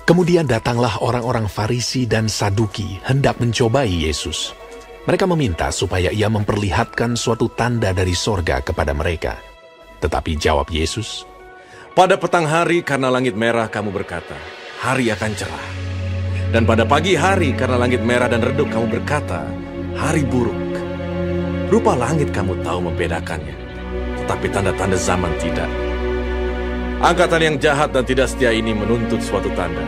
Kemudian datanglah orang-orang Farisi dan Saduki hendak mencobai Yesus. Mereka meminta supaya ia memperlihatkan suatu tanda dari sorga kepada mereka. Tetapi jawab Yesus, "Pada petang hari karena langit merah kamu berkata, hari akan cerah. Dan pada pagi hari karena langit merah dan redup kamu berkata, hari buruk. Rupa langit kamu tahu membedakannya, tetapi tanda-tanda zaman tidak. Angkatan yang jahat dan tidak setia ini menuntut suatu tanda.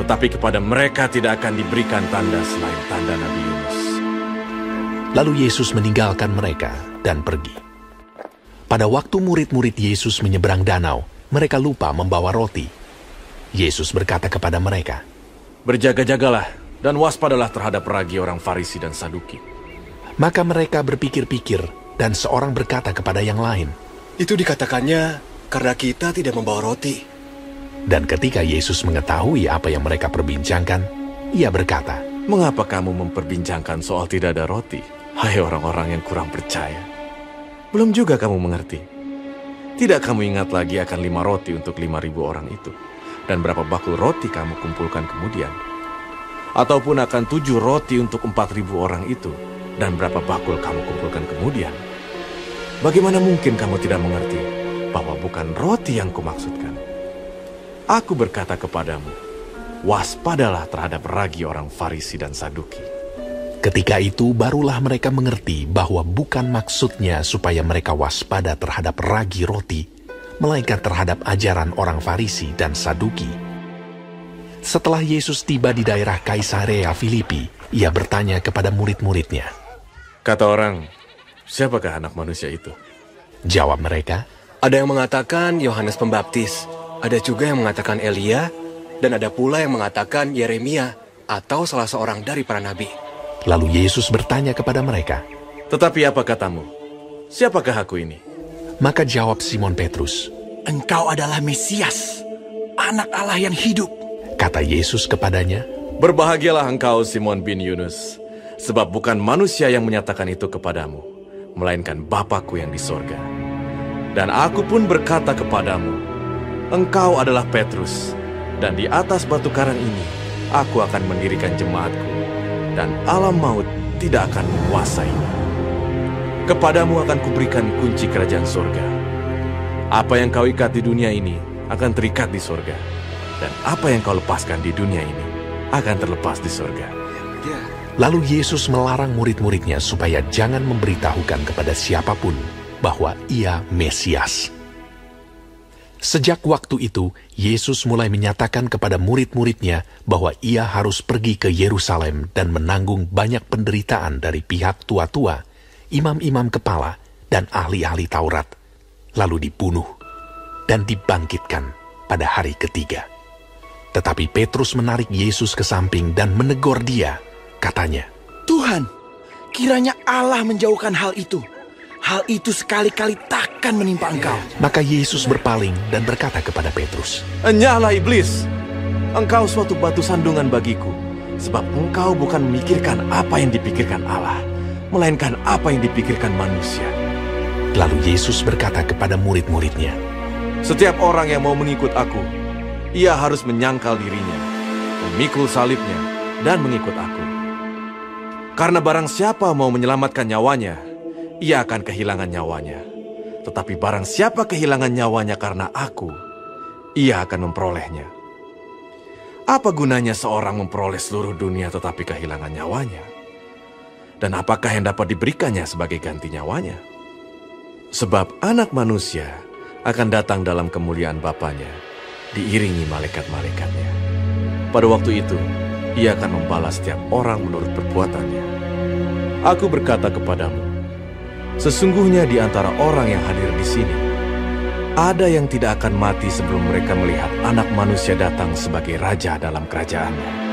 Tetapi kepada mereka tidak akan diberikan tanda selain tanda Nabi Yunus." Lalu Yesus meninggalkan mereka dan pergi. Pada waktu murid-murid Yesus menyeberang danau, mereka lupa membawa roti. Yesus berkata kepada mereka, "Berjaga-jagalah dan waspadalah terhadap ragi orang Farisi dan Saduki." Maka mereka berpikir-pikir dan seorang berkata kepada yang lain, "Itu dikatakannya karena kita tidak membawa roti." Dan ketika Yesus mengetahui apa yang mereka perbincangkan, ia berkata, "Mengapa kamu memperbincangkan soal tidak ada roti? Hai orang-orang yang kurang percaya. Belum juga kamu mengerti. Tidak kamu ingat lagi akan 5 roti untuk 5.000 orang itu? Dan berapa bakul roti kamu kumpulkan kemudian? Ataupun akan 7 roti untuk 4.000 orang itu? Dan berapa bakul kamu kumpulkan kemudian? Bagaimana mungkin kamu tidak mengerti bahwa bukan roti yang kumaksudkan? Aku berkata kepadamu, waspadalah terhadap ragi orang Farisi dan Saduki." Ketika itu barulah mereka mengerti bahwa bukan maksudnya supaya mereka waspada terhadap ragi roti, melainkan terhadap ajaran orang Farisi dan Saduki. Setelah Yesus tiba di daerah Kaisarea Filipi, ia bertanya kepada murid-muridnya, Kata orang, siapakah anak manusia itu? Jawab mereka, Ada yang mengatakan Yohanes Pembaptis, ada juga yang mengatakan Elia, dan ada pula yang mengatakan Yeremia atau salah seorang dari para nabi. Lalu Yesus bertanya kepada mereka, Tetapi apa katamu? Siapakah aku ini? Maka jawab Simon Petrus, Engkau adalah Mesias, anak Allah yang hidup. Kata Yesus kepadanya, Berbahagialah engkau Simon bin Yunus, sebab bukan manusia yang menyatakan itu kepadamu, melainkan Bapa-Ku yang di sorga. Dan aku pun berkata kepadamu, engkau adalah Petrus, dan di atas batu karang ini aku akan mendirikan jemaatku, dan alam maut tidak akan menguasainya. Kepadamu akan kuberikan kunci kerajaan sorga. Apa yang kau ikat di dunia ini akan terikat di sorga, dan apa yang kau lepaskan di dunia ini akan terlepas di sorga. Lalu Yesus melarang murid-muridnya supaya jangan memberitahukan kepada siapapun bahwa ia Mesias. Sejak waktu itu, Yesus mulai menyatakan kepada murid-muridnya bahwa ia harus pergi ke Yerusalem dan menanggung banyak penderitaan dari pihak tua-tua, imam-imam kepala, dan ahli-ahli Taurat, lalu dibunuh dan dibangkitkan pada hari ketiga. Tetapi Petrus menarik Yesus ke samping dan menegur dia, katanya, Tuhan, kiranya Allah menjauhkan hal itu. Hal itu sekali-kali takkan menimpa engkau. Maka Yesus berpaling dan berkata kepada Petrus, Enyahlah iblis, engkau suatu batu sandungan bagiku, sebab engkau bukan memikirkan apa yang dipikirkan Allah, melainkan apa yang dipikirkan manusia. Lalu Yesus berkata kepada murid-muridnya, Setiap orang yang mau mengikut aku, ia harus menyangkal dirinya, memikul salibnya, dan mengikut aku. Karena barang siapa mau menyelamatkan nyawanya, ia akan kehilangan nyawanya. Tetapi barang siapa kehilangan nyawanya karena aku, ia akan memperolehnya. Apa gunanya seorang memperoleh seluruh dunia tetapi kehilangan nyawanya? Dan apakah yang dapat diberikannya sebagai ganti nyawanya? Sebab anak manusia akan datang dalam kemuliaan Bapanya, diiringi malaikat-malaikatnya. Pada waktu itu, ia akan membalas setiap orang menurut perbuatannya. Aku berkata kepadamu, sesungguhnya di antara orang yang hadir di sini, ada yang tidak akan mati sebelum mereka melihat anak manusia datang sebagai raja dalam kerajaannya.